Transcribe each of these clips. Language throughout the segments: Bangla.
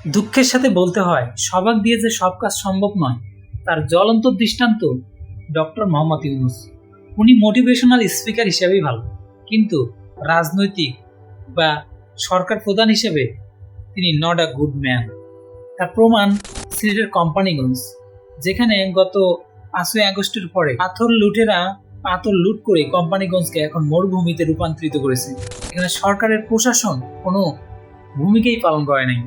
দুঃখের সাথে বলতে হয়, সবাক দিয়ে যে সব কাজ সম্ভব নয় তার জ্বলন্ত দৃষ্টান্ত ডক্টর মোহাম্মদ ইউনূস। উনি মোটিভেশনাল স্পিকার হিসেবেই ভালো, কিন্তু রাজনৈতিক বা সরকার প্রধান হিসেবে তিনি নট আ গুড ম্যান। তার প্রমাণ সিলেটের কোম্পানিগঞ্জ, যেখানে গত 5ই আগস্টের পরে পাথর লুট করে কোম্পানিগঞ্জকে এখন মরুভূমিতে রূপান্তরিত করেছে। এখানে সরকারের প্রশাসন কোনো ভূমিকাই পালন করে নাই।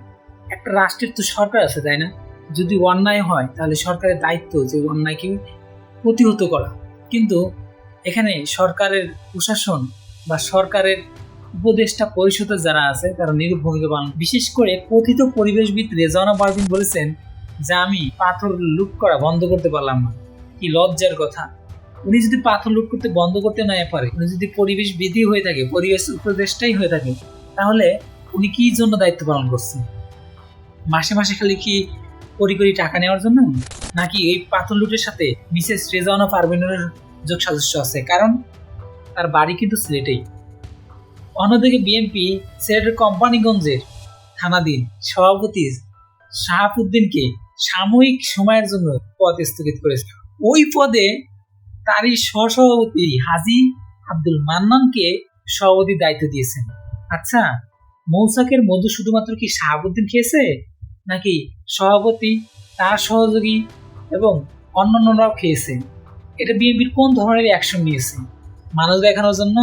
একটা রাষ্ট্রের তো সরকার আছে, তাই না? যদি অন্যায় হয় তাহলে সরকারের দায়িত্ব যে অন্যায়কে প্রতিহত করা, কিন্তু এখানে সরকারের প্রশাসন বা সরকারের উপদেষ্টা পরিষদের যারা আছে তারা নিরূপ ভূমিকা পালন। বিশেষ করে কথিত পরিবেশবিদ রেজওয়ানা পারভীন বলেছেন যে আমি পাথর লুট করা বন্ধ করতে পারলাম না। কি লজ্জার কথা! উনি যদি পাথর লুট করতে বন্ধ করতে না পারে, উনি যদি পরিবেশবিদই হয়ে থাকে, পরিবেশ উপদেষ্টাই হয়ে থাকে, তাহলে উনি কি জন্য দায়িত্ব পালন করছেন? মাসে মাসে খালি কি কোটি কোটি টাকা নেওয়ার জন্য? নাকি এই পাথর লুটের সাথে মিসেস রেজওয়ানা পারভীনের যোগ সাদস্য আছে? কারণ তার বাড়ি কিন্তু সিলেটেই। অন্যদিকে বিএনপি সিলেটের কোম্পানিগঞ্জের থানাধীন সভাপতি শাহাবুদ্দিনকে সাময়িক সময়ের জন্য পদ স্থগিত করেছে। ওই পদে তারই সহসভাপতি হাজী আব্দুল মান্নানকে সভাপতির দায়িত্ব দিয়েছেন। আচ্ছা, মৌচাকের মধু শুধুমাত্র কি শাহাবুদ্দিন খেয়েছে, নাকি সভাপতি, তার সহযোগী এবং অন্যান্যরাও খেয়েছে? এটা বিএনপির কোন ধরনের অ্যাকশন নিয়েছে? মানুষ দেখানোর জন্য?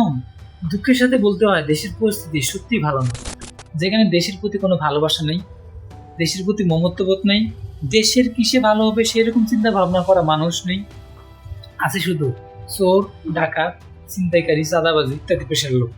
দুঃখের সাথে বলতে হয়, দেশের পরিস্থিতি সত্যি ভালো না। যেখানে দেশের প্রতি কোনো ভালোবাসা নেই, দেশের প্রতি মমত্ববোধ নেই, দেশের কিসে ভালো হবে সেরকম চিন্তা ভাবনা করা মানুষ নেই। আছে শুধু চোর, ডাকাত, ছিনতাইকারী, চাঁদাবাজি ইত্যাদি পেশার লোক।